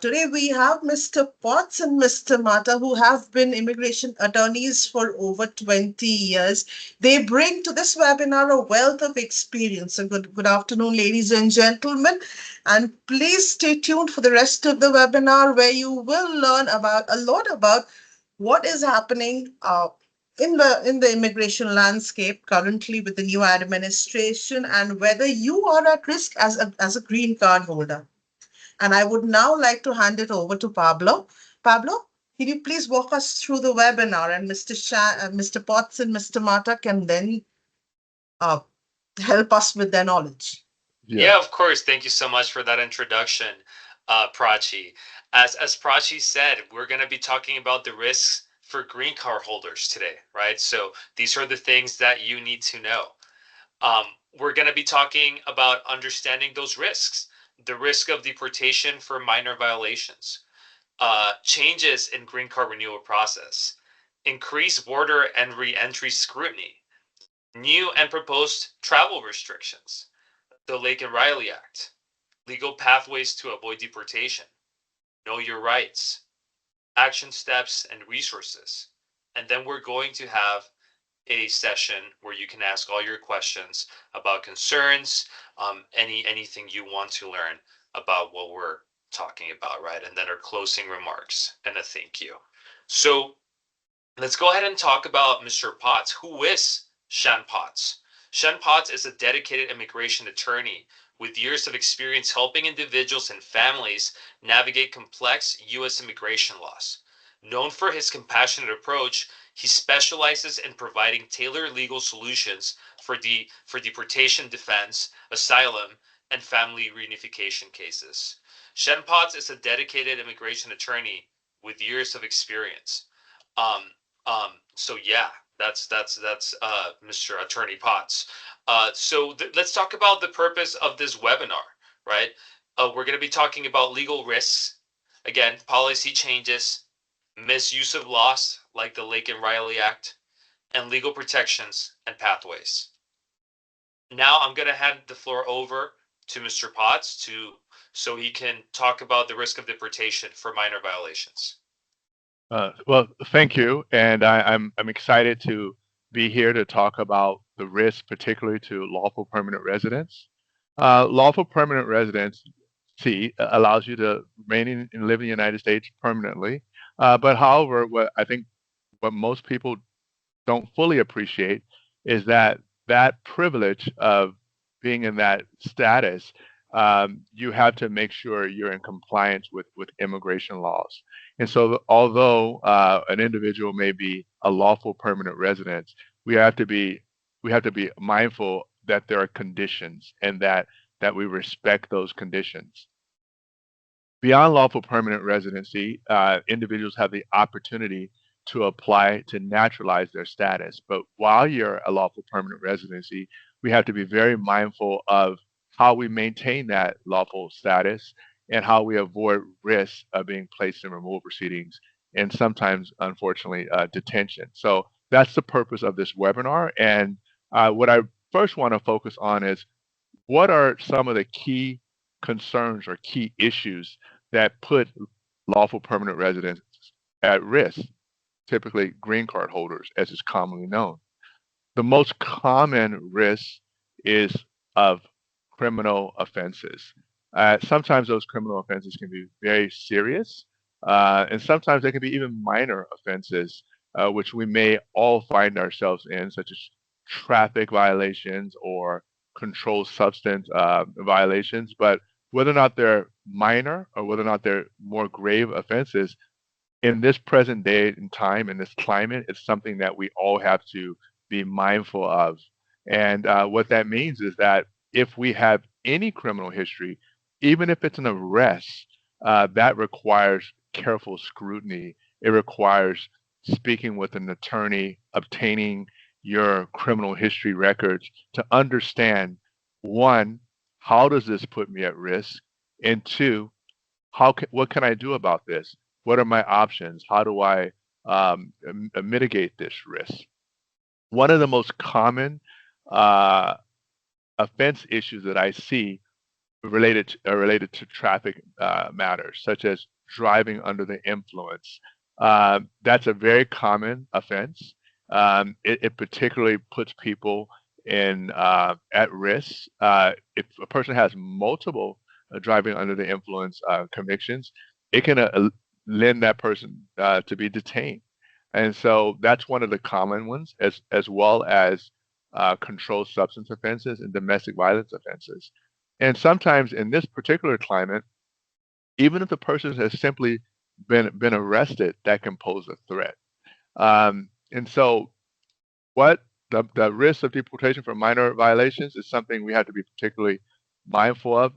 Today we have Mr. Potts and Mr. Mata, who have been immigration attorneys for over 20 years. They bring to this webinar a wealth of experience. So good afternoon, ladies and gentlemen. And please stay tuned for the rest of the webinar where you will learn about a lot about what is happening in the immigration landscape currently with the new administration and whether you are at risk as a green card holder. And I would now like to hand it over to Pablo. Pablo, can you please walk us through the webinar, and Mr. Potts and Mr. Mata can then uh, help us with their knowledge. Yeah, of course. Thank you so much for that introduction, Prachi. As Prachi said, we're going to be talking about the risks for green card holders today, right? So these are the things that you need to know. Um, we're going to be talking about understanding those risks, the risk of deportation for minor violations, changes in green card renewal process, increased border and re-entry scrutiny, new and proposed travel restrictions, the Lake and Riley Act, legal pathways to avoid deportation, know your rights, action steps and resources. And then we're going to have a session where you can ask all your questions about concerns, anything you want to learn about what we're talking about, right? And then our closing remarks and a thank you. So let's go ahead and talk about Mr. Potts. Who is Shan Potts? Shan Potts is a dedicated immigration attorney with years of experience helping individuals and families navigate complex U.S. immigration laws. Known for his compassionate approach, he specializes in providing tailored legal solutions for deportation defense, asylum, and family reunification cases. Shan Potts is a dedicated immigration attorney with years of experience. Um, so yeah, that's Mr. Attorney Potts. Let's talk about the purpose of this webinar, right? We're going to be talking about legal risks, again, policy changes, misuse of laws like the Lake and Riley Act, and legal protections and pathways. Now I'm going to hand the floor over to Mr. Potts so he can talk about the risk of deportation for minor violations. Well, thank you, and I'm excited to be here to talk about the risk, particularly to lawful permanent residents. Lawful permanent residency allows you to remain and live in the United States permanently. But however, what most people don't fully appreciate is that privilege of being in that status, you have to make sure you're in compliance with immigration laws. And so, although an individual may be a lawful permanent resident, we have to be we have to be mindful that there are conditions and that we respect those conditions. Beyond lawful permanent residency, individuals have the opportunity to apply to naturalize their status. But while you're a lawful permanent residency, we have to be very mindful of how we maintain that lawful status and how we avoid risks of being placed in removal proceedings and sometimes, unfortunately, detention. So that's the purpose of this webinar. And what I first want to focus on is what are some of the key concerns or key issues that put lawful permanent residents at risk, typically green card holders, as is commonly known? The most common risk is of criminal offenses. Sometimes those criminal offenses can be very serious, and sometimes they can be even minor offenses, which we may all find ourselves in, such as traffic violations or controlled substance violations. But whether or not they're minor or whether or not they're more grave offenses, in this present day and time, in this climate, it's something that we all have to be mindful of. And what that means is that if we have any criminal history, even if it's an arrest, that requires careful scrutiny. It requires speaking with an attorney, obtaining your criminal history records to understand, one, how does this put me at risk? And two, what can I do about this? What are my options? How do I mitigate this risk? One of the most common uh, offense issues that I see related to traffic matters, such as driving under the influence. That's a very common offense. It particularly puts people in at risk. If a person has multiple driving under the influence convictions, it can lend that person to be detained. And so that's one of the common ones, as well as controlled substance offenses and domestic violence offenses. And sometimes in this particular climate, even if the person has simply been arrested, that can pose a threat. And so what the risk of deportation for minor violations is something we have to be particularly mindful of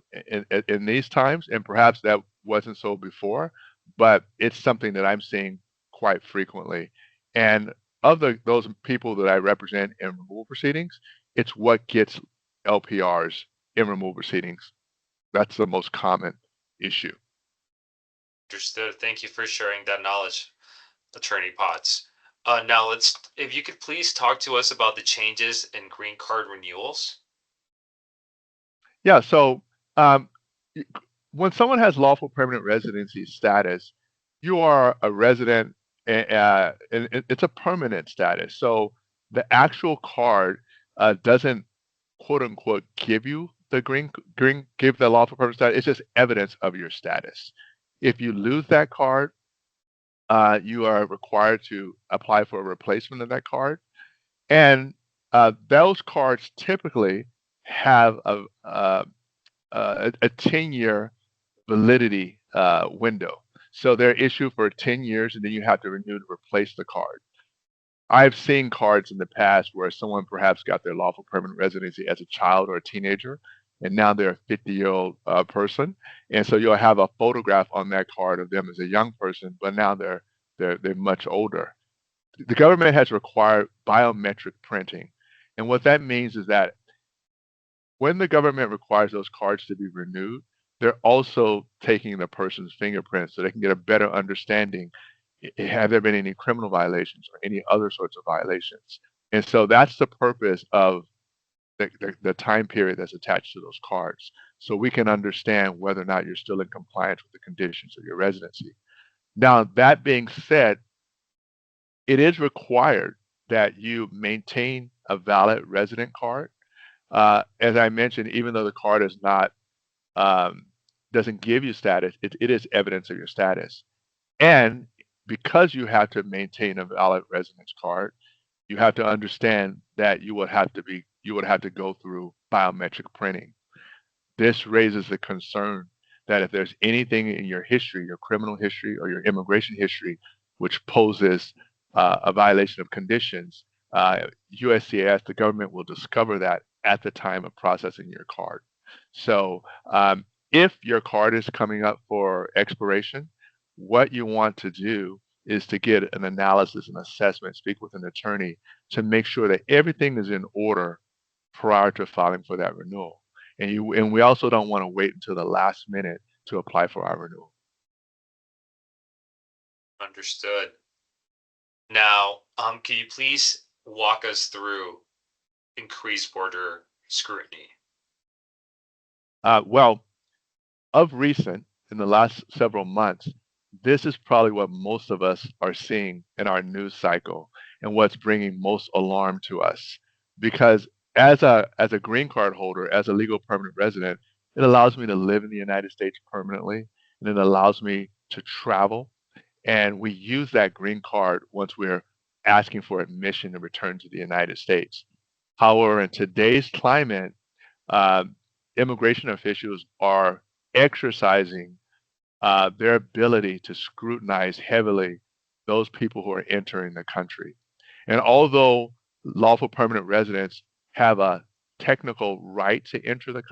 in these times, and perhaps that wasn't so before, but it's something that I'm seeing quite frequently. And of those people that I represent in removal proceedings, it's what gets LPRs in removal proceedings. That's the most common issue. Understood. Thank you for sharing that knowledge, Attorney Potts. Now if you could please talk to us about the changes in green card renewals. Yeah. So um, y- when someone has lawful permanent residency status, you are a resident, and it's a permanent status. So the actual card doesn't quote unquote give you the give the lawful permanent status. It's just evidence of your status. If you lose that card, you are required to apply for a replacement of that card. And those cards typically have a 10-year validity window. So they're issued for 10 years and then you have to renew to replace the card. I've seen cards in the past where someone perhaps got their lawful permanent residency as a child or a teenager, and now they're a 50-year-old person. And so you'll have a photograph on that card of them as a young person, but now they're much older. The government has required biometric printing. And what that means is that when the government requires those cards to be renewed, they're also taking the person's fingerprints so they can get a better understanding. Have there been any criminal violations or any other sorts of violations? And so that's the purpose of the time period that's attached to those cards. So we can understand whether or not you're still in compliance with the conditions of your residency. Now, that being said, it is required that you maintain a valid resident card. As I mentioned, even though the card is not um, doesn't give you status, it is evidence of your status. And because you have to maintain a valid residence card, you have to understand that you would have to go through biometric printing. This raises the concern that if there's anything in your history, your criminal history or your immigration history, which poses a violation of conditions, USCIS, the government will discover that at the time of processing your card. So if your card is coming up for expiration, what you want to do is to get an analysis and assessment, speak with an attorney to make sure that everything is in order prior to filing for that renewal. And we also don't want to wait until the last minute to apply for our renewal. Understood. Now, can you please walk us through increased border scrutiny? Well, of recent, in the last several months, this is probably what most of us are seeing in our news cycle and what's bringing most alarm to us. Because as a green card holder, as a legal permanent resident, it allows me to live in the United States permanently, and it allows me to travel. And we use that green card once we're asking for admission to return to the United States. However, in today's climate, um, immigration officials are exercising their ability to scrutinize heavily those people who are entering the country. And although lawful permanent residents have a technical right to enter the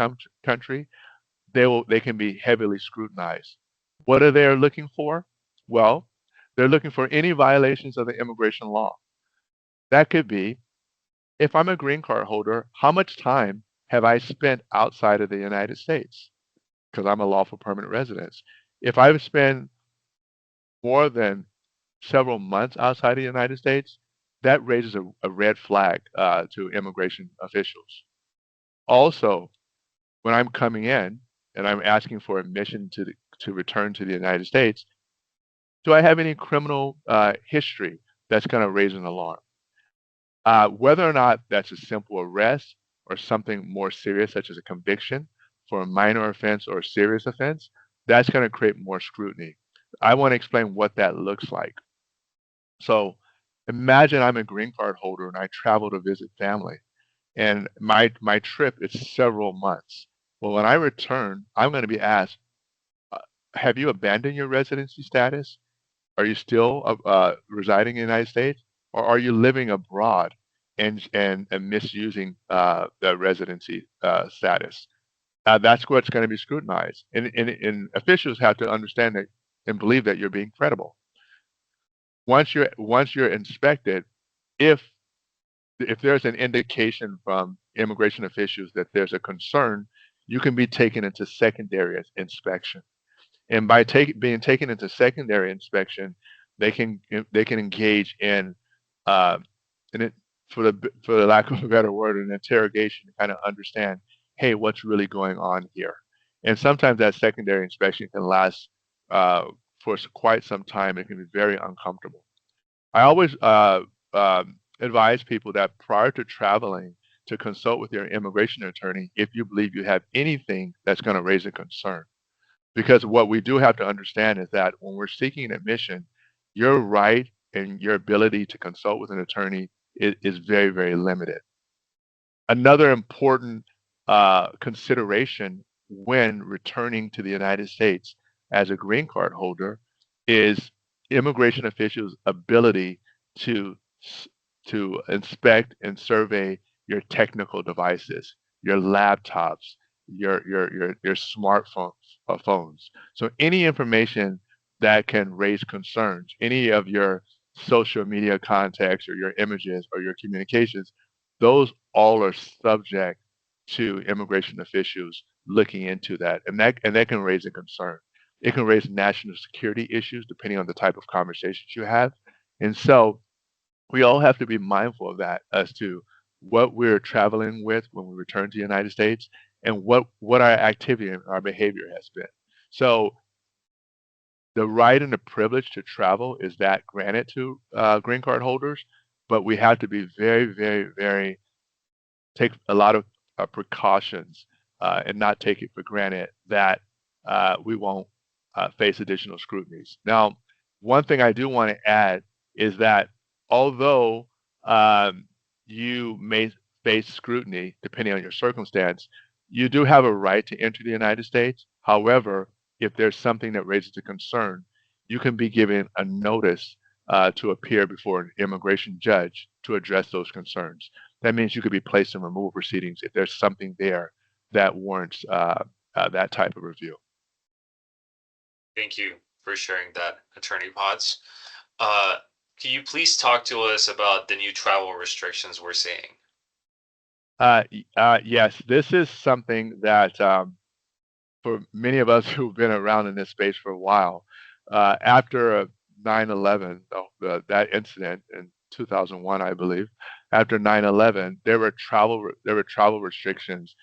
country, they can be heavily scrutinized. What are they looking for? Well, they're looking for any violations of the immigration law. That could be, if I'm a green card holder, how much time have I spent outside of the United States? Because I'm a lawful permanent resident. If I've spent more than several months outside of the United States, that raises a red flag to immigration officials. Also, when I'm coming in, and I'm asking for admission to return to the United States, do I have any criminal history that's going to raise an alarm? Whether or not that's a simple arrest or something more serious, such as a conviction for a minor offense or a serious offense, that's going to create more scrutiny. I want to explain what that looks like. So imagine I'm a green card holder and I travel to visit family, and my trip is several months. Well, when I return, I'm going to be asked, uh, have you abandoned your residency status? Are you still residing in the United States, or are you living abroad and misusing the residency status? That's what's going to be scrutinized, and officials have to understand that and believe that you're being credible. Once you're inspected, if if there's an indication from immigration officials that there's a concern, you can be taken into secondary inspection. And by being taken into secondary inspection, they can they can engage uh, in it, for the lack of a better word, an interrogation to kind of understand, hey, what's really going on here. And sometimes that secondary inspection can last for quite some time. It can be very uncomfortable. I always advise people that prior to traveling, to consult with your immigration attorney if you believe you have anything that's going to raise a concern. Because what we do have to understand is that when we're seeking admission, your right and your ability to consult with an attorney is very, very limited. Another important consideration when returning to the United States as a green card holder is immigration officials' ability to to inspect and survey your technical devices, your laptops, your smartphones, phones. So any information that can raise concerns, any of your social media contacts or your images or your communications, those all are subject to immigration officials looking into that, and that can raise a concern. It can raise national security issues depending on the type of conversations you have, and so we all have to be mindful of that as to what we're traveling with when we return to the United States and what our activity and our behavior has been. So the right and the privilege to travel is that granted to green card holders, but we have to be very, very, very take a lot of precautions and not take it for granted that we won't face additional scrutinies. Now, one thing I do want to add is that although um, you may face scrutiny depending on your circumstance, you do have a right to enter the United States. However, if there's something that raises a concern, you can be given a notice to appear before an immigration judge to address those concerns. That means you could be placed in removal proceedings if there's something there that warrants that type of review. Thank you for sharing that, Attorney Potts. Uh, can you please talk to us about the new travel restrictions we're seeing? Yes, this is something that for many of us who've been around in this space for a while, after 9/11, that incident in 2001, I believe, after 9/11, there were travel restrictions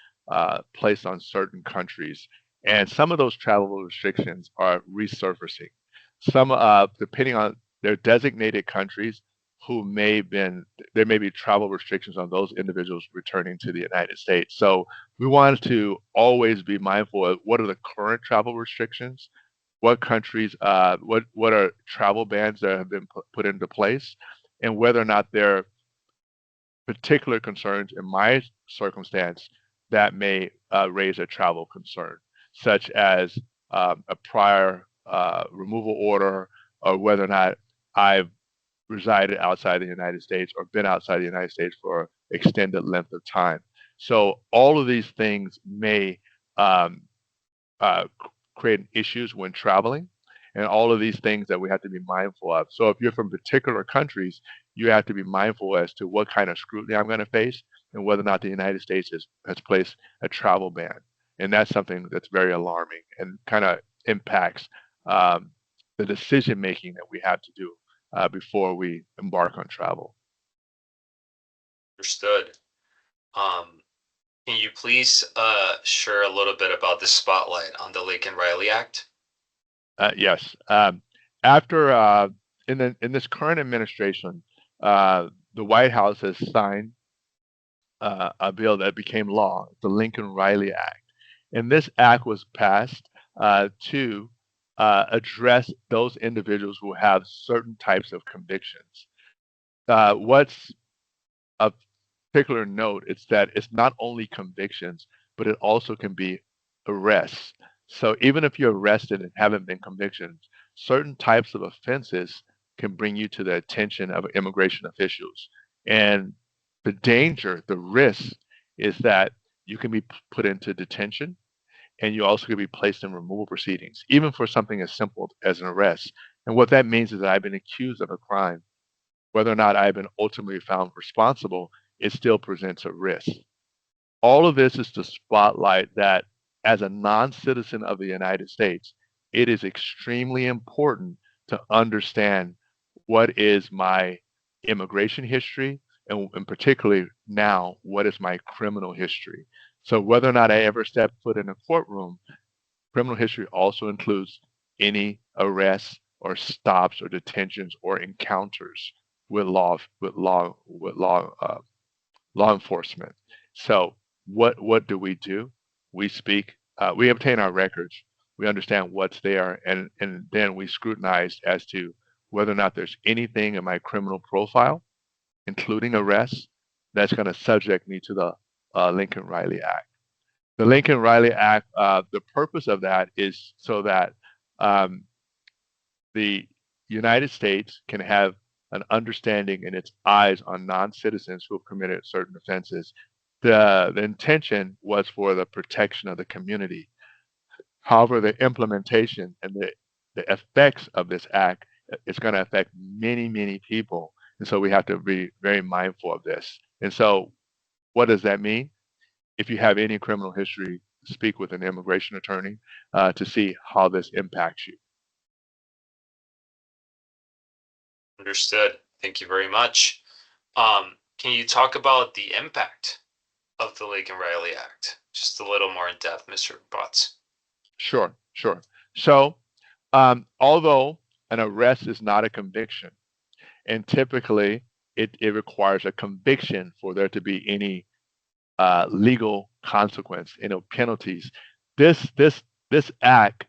placed on certain countries, and some of those travel restrictions are resurfacing. Some, depending on their designated countries, who may been there may be travel restrictions on those individuals returning to the United States. So we wanted to always be mindful of what are the current travel restrictions, what countries, what are travel bans that have been put into place, and whether or not there are particular concerns in my circumstance that may raise a travel concern, such as a prior removal order, or whether or not I've resided outside the United States or been outside the United States for extended length of time. So all of these things may um, create issues when traveling, and all of these things that we have to be mindful of. So if you're from particular countries, you have to be mindful as to what kind of scrutiny I'm going to face and whether or not the United States has placed a travel ban. And that's something that's very alarming and kind of impacts um, the decision making that we have to do before we embark on travel. Understood. Um, Can you please share a little bit about the spotlight on the Lincoln Riley Act? Yes. After in this current administration, the White House has signed a bill that became law, the Lincoln Riley Act, and this act was passed to address those individuals who have certain types of convictions. What's of particular note is that it's not only convictions, but it also can be arrests. So even if you're arrested and haven't been convicted, certain types of offenses can bring you to the attention of immigration officials. And the danger, the risk is that you can be put into detention and you also can be placed in removal proceedings, even for something as simple as an arrest. And what that means is that I've been accused of a crime. Whether or not I've been ultimately found responsible, it still presents a risk. All of this is to spotlight that as a non citizen of the United States, it is extremely important to understand what is my immigration history and particularly now, what is my criminal history. So, whether or not I ever step foot in a courtroom, criminal history also includes any arrests or stops or detentions or encounters with law enforcement. So what do we do? We speak. We obtain our records. We understand what's there, and then we scrutinize as to whether or not there's anything in my criminal profile, including arrests, that's going to subject me to the Lincoln Riley Act. The Lincoln Riley Act, the purpose of that is so that um, the United States can have an understanding in its eyes on non-citizens who have committed certain offenses. The intention was for the protection of the community. However, the implementation and the effects of this act is going to affect many, many people. And so we have to be very mindful of this. And so what does that mean? If you have any criminal history, speak with an immigration attorney to see how this impacts you. Understood. Thank you very much. Can you talk about the impact of the Lincoln Riley Act? Just a little more in depth, Mr. Potts. Sure, sure. So, although an arrest is not a conviction, and typically it requires a conviction for there to be any legal consequence, penalties. This act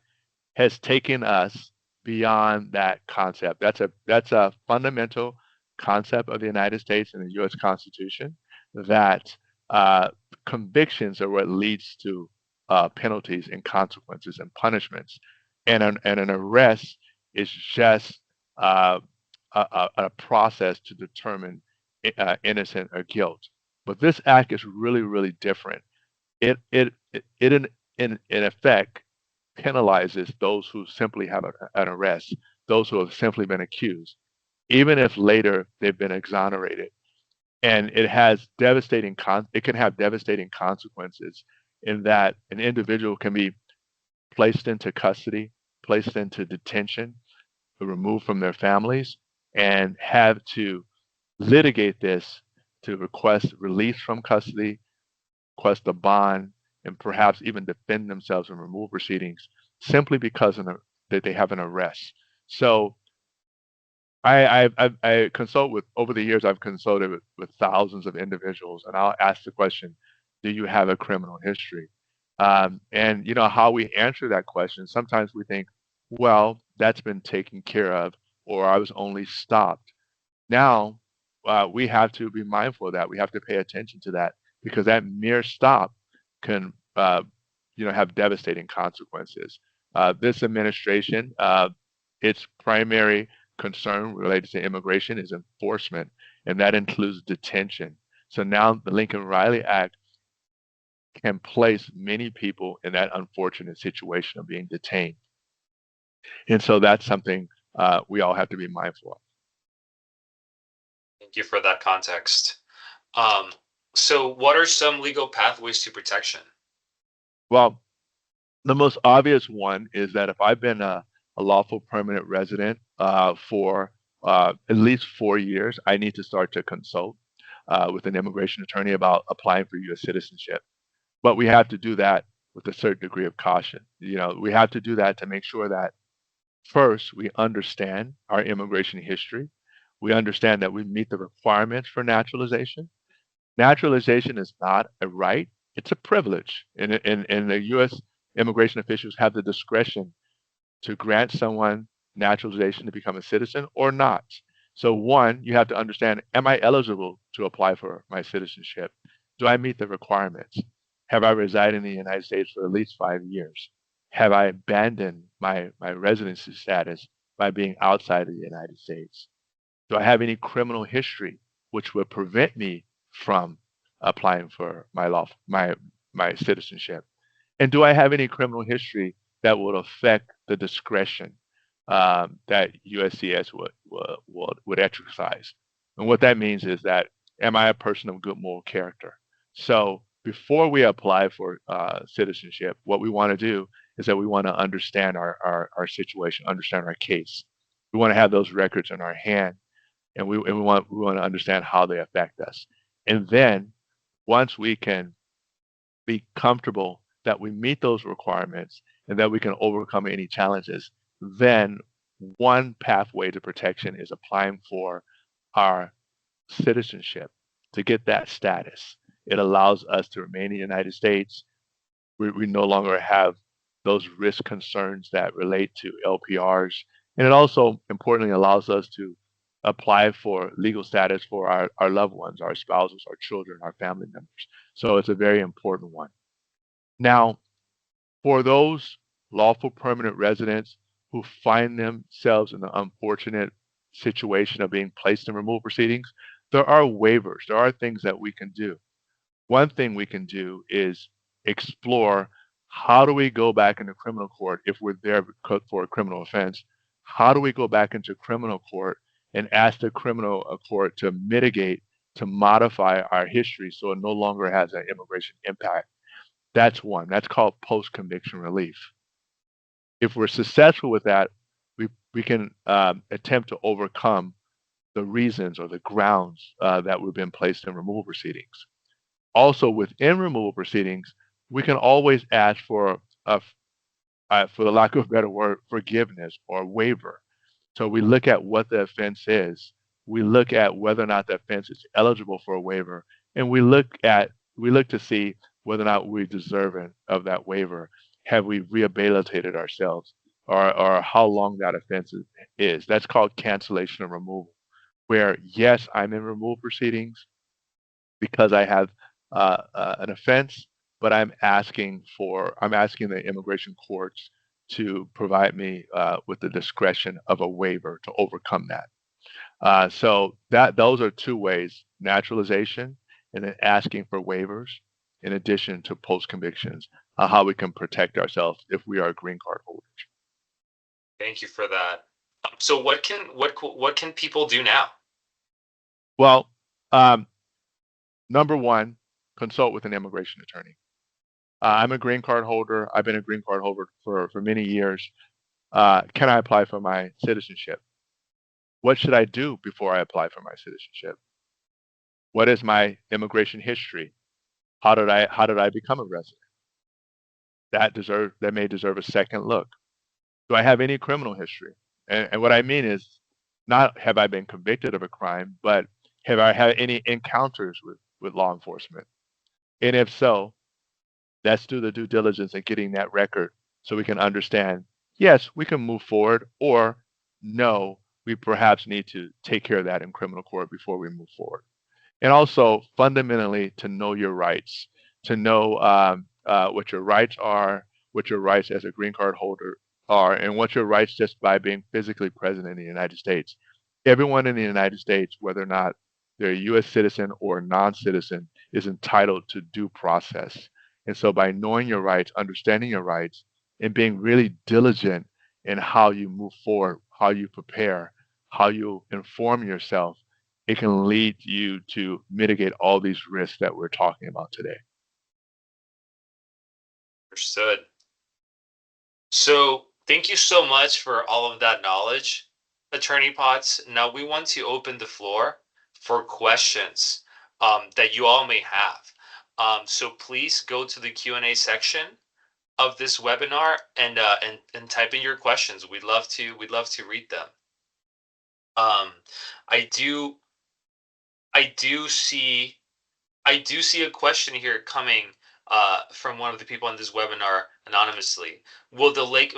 has taken us beyond that concept. That's a fundamental concept of the United States and the U.S. Constitution that uh, convictions are what leads to penalties and consequences and punishments, and an arrest is just uh, a process to determine innocent or guilt. But this act is really, really different. It in effect penalizes those who simply have an arrest, those who have simply been accused, even if later they've been exonerated. And it can have devastating consequences in that an individual can be placed into custody, placed into detention, removed from their families, and have to litigate this to request release from custody, request a bond, and perhaps even defend themselves in removal proceedings simply because that they have an arrest. So I consult with over the years. I've consulted with thousands of individuals, and I'll ask the question, "Do you have a criminal history?" And you know how we answer that question. Sometimes we think, "Well, that's been taken care of," or "I was only stopped." Now, we have to be mindful of that. We have to pay attention to that because that mere stop can, have devastating consequences. This administration, its primary concern related to immigration is enforcement, and that includes detention. So now the Lincoln Riley Act can place many people in that unfortunate situation of being detained. And so that's something we all have to be mindful of. Thank you for that context. Um, so, what are some legal pathways to protection? Well, the most obvious one is that if I've been a lawful permanent resident for at least 4 years, I need to start to consult with an immigration attorney about applying for U.S. citizenship. But we have to do that with a certain degree of caution. We have to do that to make sure that first we understand our immigration history. We understand that we meet the requirements for naturalization. Naturalization is not a right, it's a privilege. And the U.S. immigration officials have the discretion to grant someone naturalization to become a citizen or not. So, one, you have to understand, am I eligible to apply for my citizenship? Do I meet the requirements? Have I resided in the United States for at least 5 years? Have I abandoned my residency status by being outside of the United States? Do I have any criminal history which would prevent me from applying for my citizenship? And do I have any criminal history that would affect the discretion that USCS would exercise? And what that means is that, am I a person of good moral character? So before we apply for citizenship, what we want to do is that we want to understand our situation, understand our case. We want to have those records in our hand, and we want to understand how they affect us. And then once we can be comfortable that we meet those requirements and that we can overcome any challenges, then one pathway to protection is applying for our citizenship to get that status. It allows us to remain in the United States. We no longer have those risk concerns that relate to LPRs. And it also importantly allows us to apply for legal status for our loved ones, our spouses, our children, our family members. So it's a very important one. Now, for those lawful permanent residents who find themselves in the unfortunate situation of being placed in removal proceedings, there are waivers. There are things that we can do. One thing we can do is explore, how do we go back into criminal court if we're there for a criminal offense? How do we go back into criminal court and ask the criminal court to mitigate, to modify our history so it no longer has an immigration impact? That's one. That's called post conviction relief. If we're successful with that, we can attempt to overcome the reasons or the grounds that we've been placed in removal proceedings. Also, within removal proceedings, we can always ask for for the lack of a better word, forgiveness or waiver. So we look at what the offense is. We look at whether or not the offense is eligible for a waiver, and we look to see whether or not we deserve it of that waiver. Have we rehabilitated ourselves, or how long that offense is? That's called cancellation of removal. Where yes, I'm in removal proceedings because I have an offense, but I'm asking the immigration courts to provide me with the discretion of a waiver to overcome that. So those are two ways: naturalization, and then asking for waivers, in addition to post convictions, how we can protect ourselves if we are green card holders. Thank you for that. So what can people do now? Well, um, number one, consult with an immigration attorney. I'm a green card holder. I've been a green card holder for many years. Can I apply for my citizenship? What should I do before I apply for my citizenship? What is my immigration history? How did I become a resident? That may deserve a second look. Do I have any criminal history? And what I mean is, not have I been convicted of a crime, but have I had any encounters with law enforcement? And if so, let's do the due diligence in getting that record so we can understand, yes, we can move forward, or no, we perhaps need to take care of that in criminal court before we move forward. And also, fundamentally, to know your rights, to know what your rights are, what your rights as a green card holder are, and what your rights just by being physically present in the United States. Everyone in the United States, whether or not they're a U.S. citizen or a non-citizen, is entitled to due process. And so, by knowing your rights, understanding your rights, and being really diligent in how you move forward, how you prepare, how you inform yourself, it can lead you to mitigate all these risks that we're talking about today. Understood. So thank you so much for all of that knowledge, Attorney Potts. Now we want to open the floor for questions that you all may have. So please go to the Q&A section of this webinar and type in your questions. We'd love to read them. Um, I do I do see I do see a question here coming from one of the people in this webinar anonymously. Will the Lake,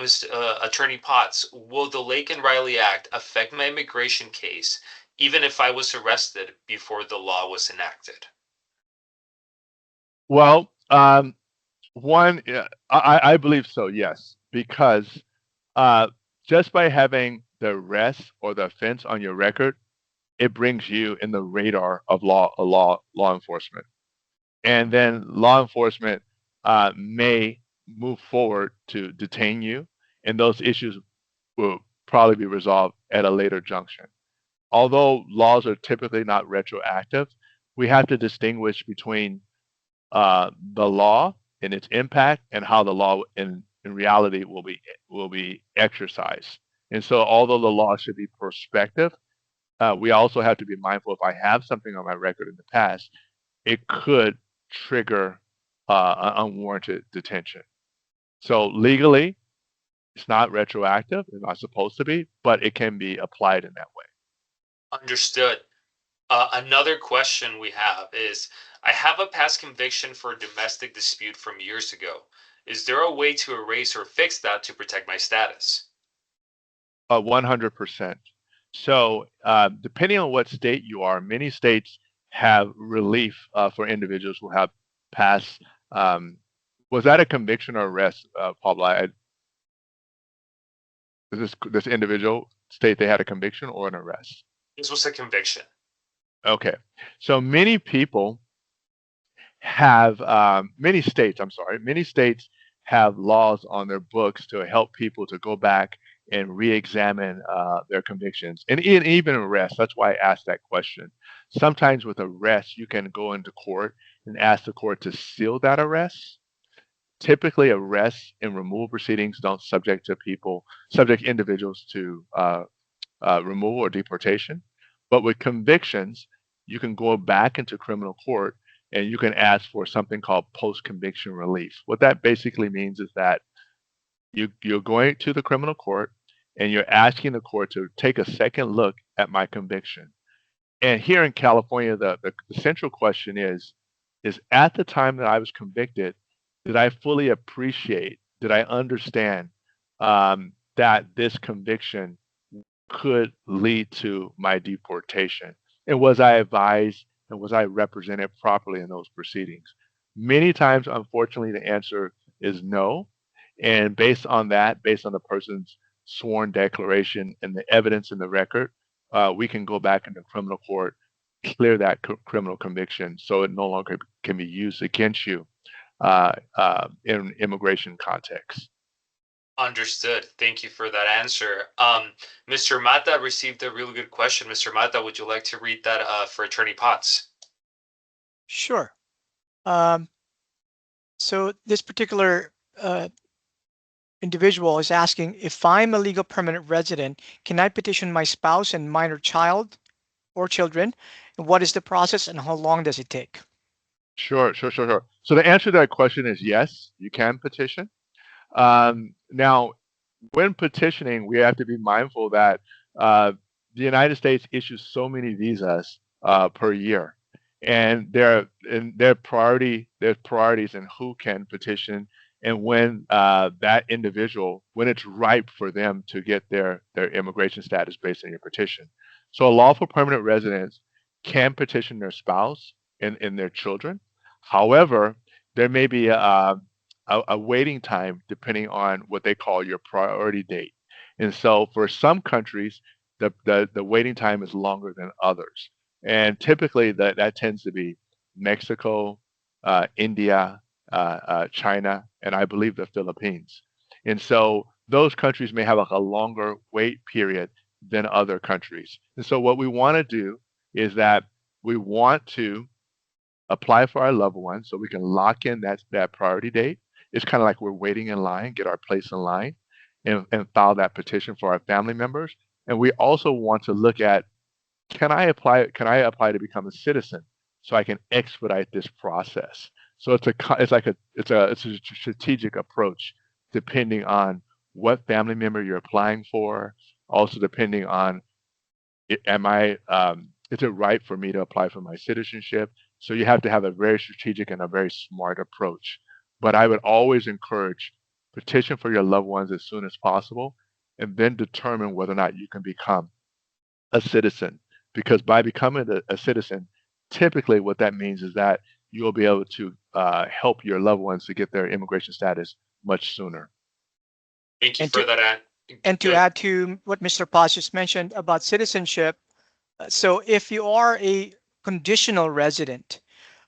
Attorney Potts, will the Lake and Riley Act affect my immigration case even if I was arrested before the law was enacted? Well, one, yeah, I believe so, yes, because uh, just by having the arrest or the offense on your record, it brings you in the radar of law enforcement, and then law enforcement may move forward to detain you, and those issues will probably be resolved at a later junction. Although laws are typically not retroactive, we have to distinguish between the law and its impact and how the law in reality will be exercised. And so, although the law should be prospective, we also have to be mindful if I have something on my record in the past, it could trigger an unwarranted detention. So legally, it's not retroactive. It's not supposed to be, but it can be applied in that way. Understood. Another question we have is, I have a past conviction for a domestic dispute from years ago. Is there a way to erase or fix that to protect my status? 100%. So, depending on what state you are, many states have relief for individuals who have passed. Was that a conviction or arrest, Pablo? Does this individual state they had a conviction or an arrest? This was a conviction. Okay. So many people have many states. I'm sorry, many states have laws on their books to help people to go back and re-examine their convictions and even arrest. That's why I asked that question. Sometimes with arrest, you can go into court and ask the court to seal that arrest. Typically, arrests and removal proceedings don't subject individuals to removal or deportation. But with convictions, you can go back into criminal court and you can ask for something called post conviction relief. What that basically means is that you're going to the criminal court and you're asking the court to take a second look at my conviction. And here in California, the central question is at the time that I was convicted, did I fully appreciate, did I understand that this conviction could lead to my deportation? And was I advised and was I represented properly in those proceedings? Many times, unfortunately, the answer is no. And based on that, based on the person's sworn declaration and the evidence in the record, we can go back into criminal court, clear that criminal conviction so it no longer can be used against you in immigration context. Understood. Thank you for that answer. Mr. Mata received a really good question. Mr. Mata, would you like to read that for Attorney Potts? Sure. Um, so this particular individual is asking, if I'm a legal permanent resident, can I petition my spouse and minor child or children? And what is the process and how long does it take? Sure. So the answer to that question is yes, you can petition. Now, when petitioning, we have to be mindful that the United States issues so many visas per year, and there's priorities in who can petition and when that individual, when it's ripe for them to get their immigration status based on your petition. So a lawful permanent resident can petition their spouse and their children. However, there may be a waiting time depending on what they call your priority date. And so for some countries, the waiting time is longer than others. And typically that tends to be Mexico, India, China, and I believe the Philippines. And so those countries may have a longer wait period than other countries. And so what we want to do is that we want to apply for our loved ones so we can lock in that priority date. It's kind of like we're waiting in line, get our place in line, and file that petition for our family members. And we also want to look at, can I apply to become a citizen so I can expedite this process? So it's a strategic approach depending on what family member you're applying for. Also depending on am I is it right for me to apply for my citizenship? So you have to have a very strategic and a very smart approach. But I would always encourage petition for your loved ones as soon as possible, and then determine whether or not you can become a citizen. Because by becoming a citizen, typically what that means is that you'll be able to help your loved ones to get their immigration status much sooner. Thank you And for to that. and to Good. add to what Mr. Potts just mentioned about citizenship, so if you are a conditional resident,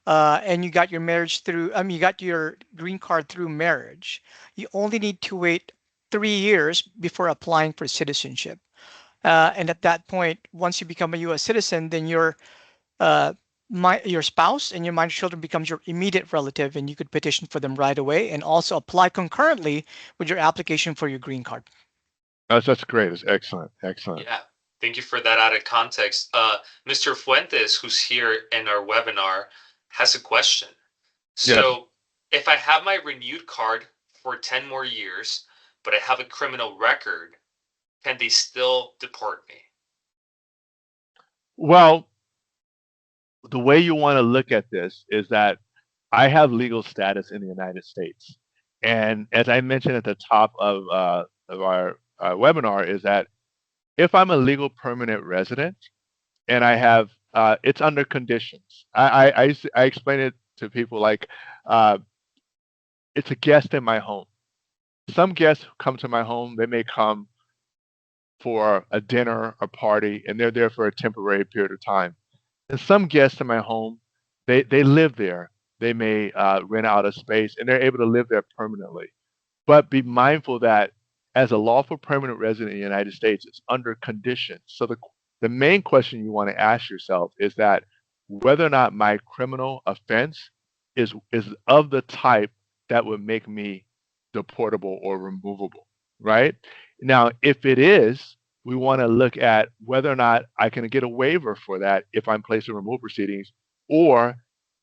and you got your marriage through, you got your green card through marriage, you only need to wait 3 years before applying for citizenship. And at that point, once you become a U.S. citizen, then uh, your spouse and your minor children becomes your immediate relative, and you could petition for them right away, and also apply concurrently with your application for your green card. That's great. That's excellent. Excellent. Yeah. Thank you for that added context. Mr. Fuentes, who's here in our webinar, has a question. Yes. So, if I have my renewed card for 10 more years, but I have a criminal record, can they still deport me? Well, the way you want to look at this is that I have legal status in the United States. And as I mentioned at the top of our webinar, is that if I'm a legal permanent resident and I have, it's under conditions. I explain it to people like uh, it's a guest in my home. Some guests come to my home, they may come for a dinner, a party, and they're there for a temporary period of time. And some guests in my home, they live there. They may rent out a space and they're able to live there permanently. But be mindful that as a lawful permanent resident in the United States, it's under conditions. So the main question you want to ask yourself is that whether or not my criminal offense is of the type that would make me deportable or removable, right? Now, if it is, we want to look at whether or not I can get a waiver for that if I'm placed in removal proceedings, or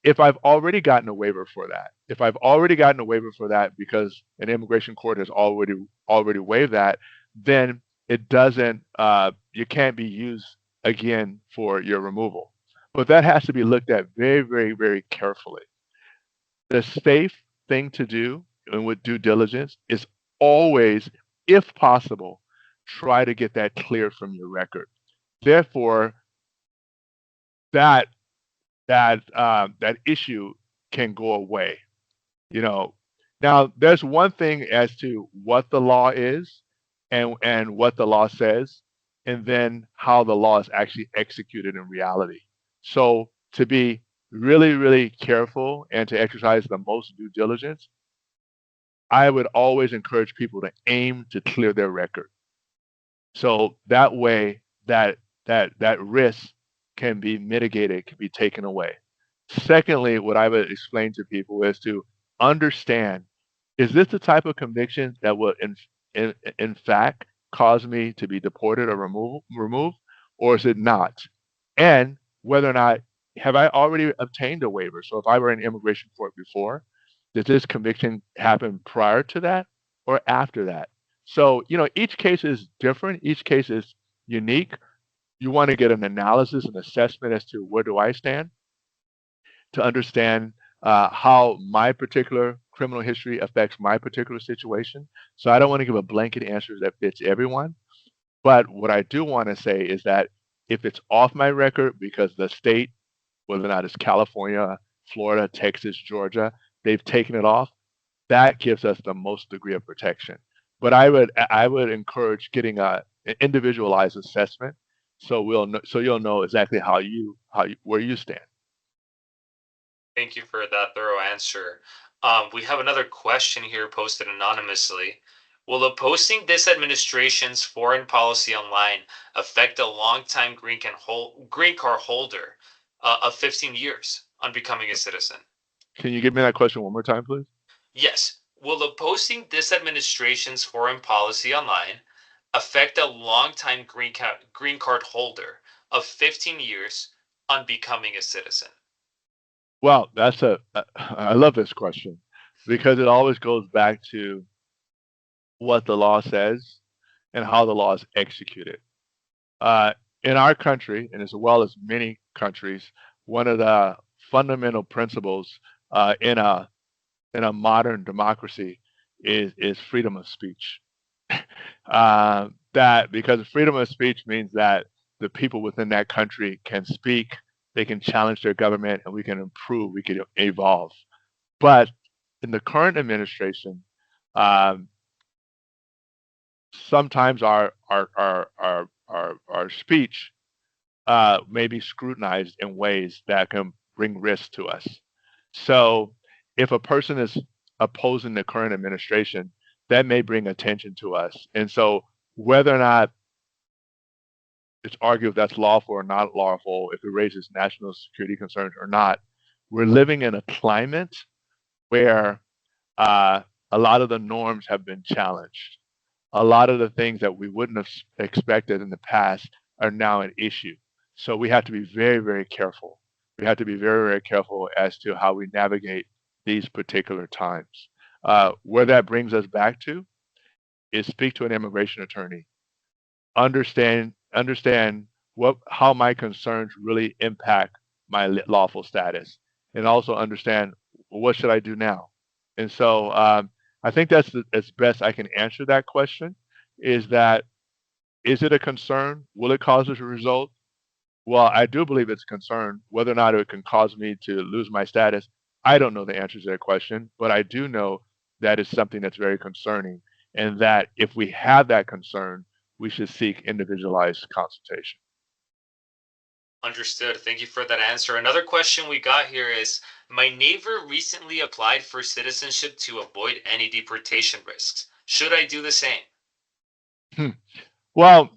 if I've already gotten a waiver for that. If I've already gotten a waiver for that because an immigration court has already waived that, then it doesn't you can't be used again for your removal. But that has to be looked at very, very, very carefully. The safe thing to do and with due diligence is always, if possible, try to get that cleared from your record. Therefore, that that issue can go away. You know, now there's one thing as to what the law is and what the law says, and then how the law is actually executed in reality. So to be really, really careful and to exercise the most due diligence, I would always encourage people to aim to clear their record. So that way that risk can be mitigated, can be taken away. Secondly, what I would explain to people is to understand, is this the type of conviction that will in fact cause me to be deported or removed, or is it not? And whether or not have I already obtained a waiver? So if I were in immigration court before, did this conviction happen prior to that or after that? So, each case is different. Each case is unique. You want to get an analysis, an assessment as to where do I stand to understand how my particular criminal history affects my particular situation. So I don't want to give a blanket answer that fits everyone. But what I do want to say is that if it's off my record because the state, whether or not it's California, Florida, Texas, Georgia, they've taken it off, that gives us the most degree of protection. But I would encourage getting an individualized assessment so you'll know exactly how you where you stand. Thank you for that thorough answer. We have another question here posted anonymously. Will opposing this administration's foreign policy online affect a longtime green card holder of 15 years on becoming a citizen? Can you give me that question one more time, please? Yes. Will opposing this administration's foreign policy online affect a longtime green card holder of 15 years on becoming a citizen? Well, I love this question because it always goes back to what the law says and how the law is executed. Uh, in our country, and as well as many countries, one of the fundamental principles in a modern democracy is freedom of speech. That because freedom of speech means that the people within that country can speak, they can challenge their government, and we can improve, we can evolve. But in the current administration, um, sometimes our speech may be scrutinized in ways that can bring risk to us. So, if a person is opposing the current administration, that may bring attention to us. And so, whether or not it's argued if that's lawful or not lawful, if it raises national security concerns or not, we're living in a climate where uh, a lot of the norms have been challenged. A lot of the things that we wouldn't have expected in the past are now an issue. So we have to be very, very careful. We have to be very, very careful as to how we navigate these particular times. Where that brings us back to is speak to an immigration attorney, understand what how my concerns really impact my lawful status, and also understand, well, what should I do now. And so I think that's as best I can answer that question. Is that is it a concern? Will it cause us a result? Well, I do believe it's a concern. Whether or not it can cause me to lose my status, I don't know the answer to that question, but I do know that it's something that's very concerning, and that if we have that concern, we should seek individualized consultation. Understood. Thank you for that answer. Another question we got here is, my neighbor recently applied for citizenship to avoid any deportation risks. Should I do the same? Hmm. Well,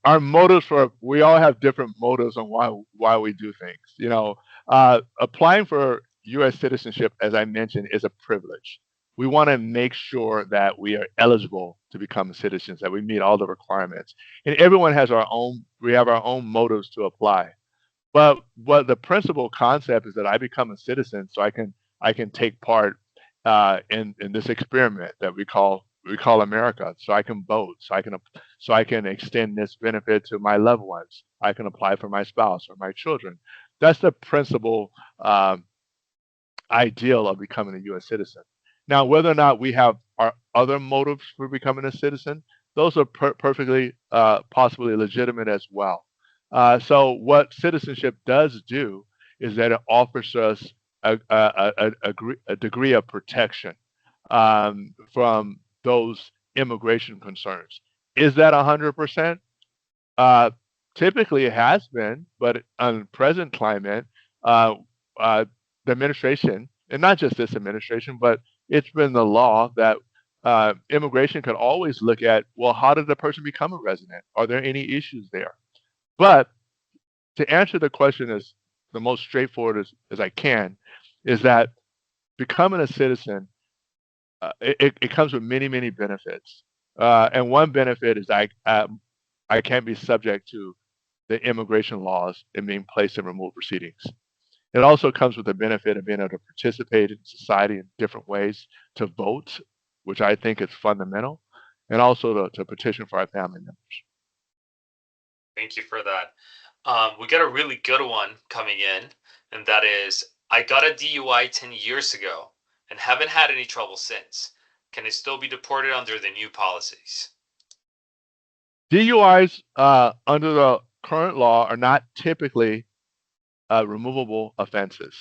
our motives for we all have different motives on why we do things. Applying for U.S. citizenship, as I mentioned, is a privilege. We want to make sure that we are eligible to become citizens, that we meet all the requirements, and everyone has our own. We have our own motives to apply. But what the principal concept is that I become a citizen, so I can take part in this experiment that we call America. So I can vote. So I can extend this benefit to my loved ones. I can apply for my spouse or my children. That's the principal ideal of becoming a U.S. citizen. Now, whether or not we have our other motives for becoming a citizen, those are perfectly possibly legitimate as well. So, what citizenship does do is that it offers us a degree of protection from those immigration concerns. Is that 100%? Uh, Typically, it has been, but on present climate, uh, uh, the administration, and not just this administration, but it's been the law that immigration could always look at, well, how did the person become a resident? Are there any issues there? But to answer the question as the most straightforward as I can, is that becoming a citizen, it comes with many, many benefits. And one benefit is I can't be subject to the immigration laws and being placed in removal proceedings. It also comes with the benefit of being able to participate in society in different ways, to vote, which I think is fundamental, and also to petition for our family members. Thank you for that. We got a really good one coming in, and that is, I got a DUI 10 years ago and haven't had any trouble since. Can I still be deported under the new policies? DUIs under the current law are not typically removable offenses.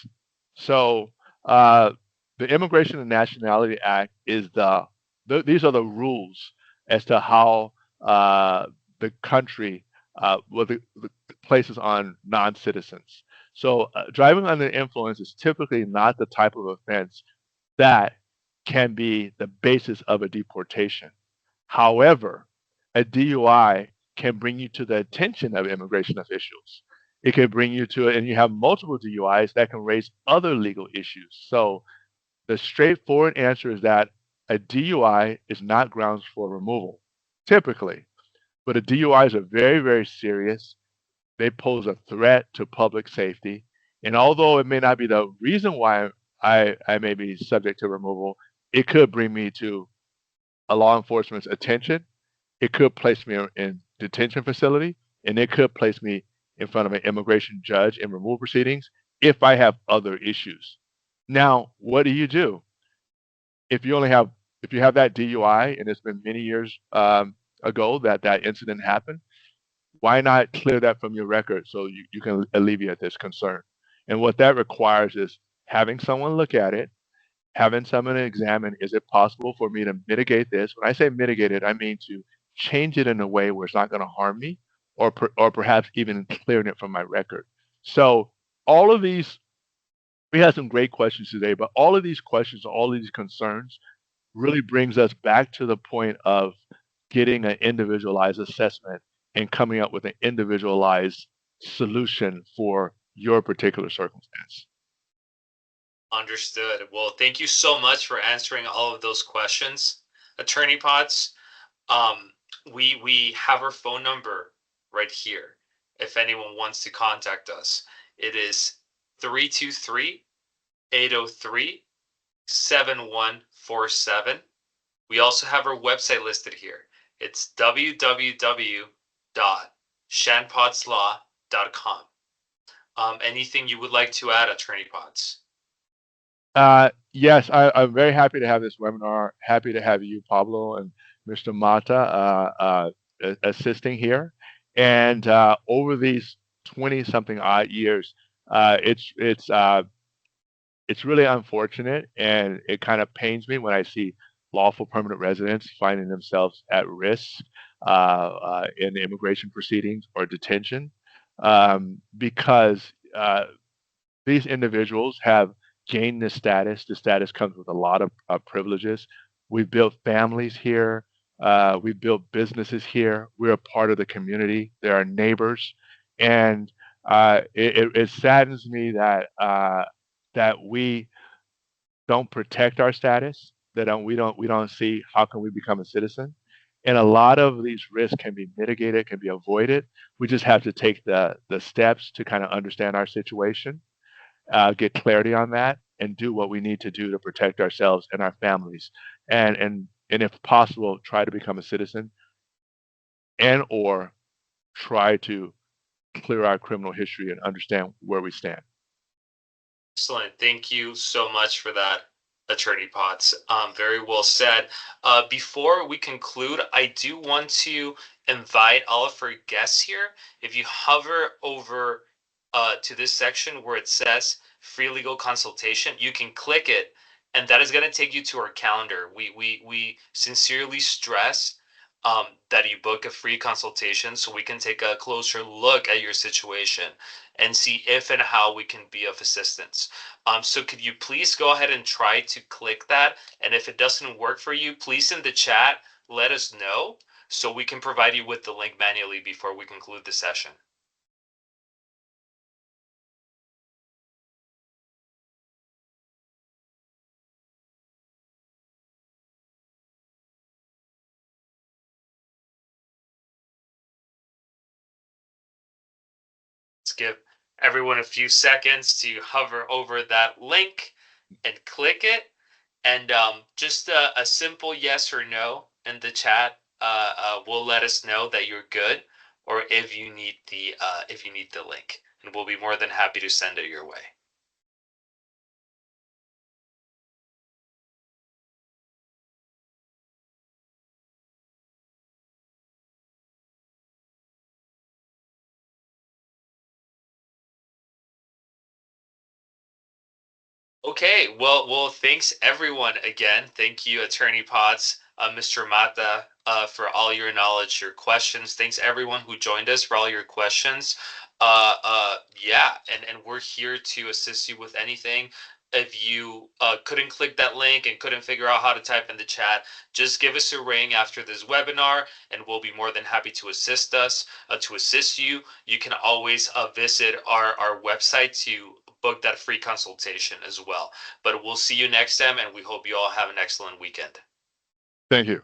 So uh, the Immigration and Nationality Act is these are the rules as to how the country the places on non-citizens. So driving under the influence is typically not the type of offense that can be the basis of a deportation. However, a DUI can bring you to the attention of immigration officials. It can bring you to it, and you have multiple DUIs that can raise other legal issues. So the straightforward answer is that a DUI is not grounds for removal, typically. But a DUIs are very, very serious. They pose a threat to public safety, And although it may not be the reason why I may be subject to removal, it could bring me to a law enforcement's attention. It could place me in detention facility, and it could place me in front of an immigration judge in removal proceedings if I have other issues. Now, what do you do if you only have if you have that DUI and it's been many years ago that that incident happened? Why not clear that from your record so you can alleviate this concern? And what that requires is having someone look at it, having someone examine, is it possible for me to mitigate this? When I say mitigate it, I mean to change it in a way where it's not going to harm me, or perhaps even clearing it from my record. So all of these, we had some great questions today, but all of these questions, all of these concerns really brings us back to the point of getting an individualized assessment and coming up with an individualized solution for your particular circumstance. Understood. Well, thank you so much for answering all of those questions, Attorney Potts. Um, we have our phone number right here. If anyone wants to contact us, it is 323-803-7147. We also have our website listed here. It's www.shanpottslaw.com. Anything you would like to add, Attorney Potts? Yes, I'm very happy to have this webinar. Happy to have you, Pablo, and Mr. Mata assisting here. And over these 20 something odd years, uh, it's it's uh, it's really unfortunate, and it kind of pains me when I see lawful permanent residents finding themselves at risk in immigration proceedings or detention, because these individuals have gained this status. The status comes with a lot of privileges. We've built families here. We've built businesses here. We're a part of the community. There are neighbors, and it saddens me that we don't protect our status. That we don't see how can we become a citizen. And a lot of these risks can be mitigated, can be avoided. We just have to take the steps to kind of understand our situation, get clarity on that, and do what we need to do to protect ourselves and our families, and if possible, try to become a citizen, and or try to clear our criminal history and understand where we stand. Excellent. Thank you so much for that, Attorney Potts. Very well said. Before we conclude, I do want to invite all of our guests here. If you hover over to this section where it says free legal consultation, you can click it, and that is going to take you to our calendar. We sincerely stress that you book a free consultation so we can take a closer look at your situation and see if and how we can be of assistance. So could you please go ahead and try to click that? And if it doesn't work for you, please in the chat, let us know so we can provide you with the link manually before we conclude the session. Let's give everyone a few seconds to hover over that link and click it. And just a simple yes or no in the chat will let us know that you're good, or if you need the link, and we'll be more than happy to send it your way. Okay, well, thanks everyone again. Thank you, Attorney Potts, Mr. Mata, for all your knowledge, your questions. Thanks everyone who joined us for all your questions. Yeah, and we're here to assist you with anything. If you couldn't click that link and couldn't figure out how to type in the chat, just give us a ring after this webinar, and we'll be more than happy to assist you. You can always visit our website to book that free consultation as well. But we'll see you next time, and we hope you all have an excellent weekend. Thank you.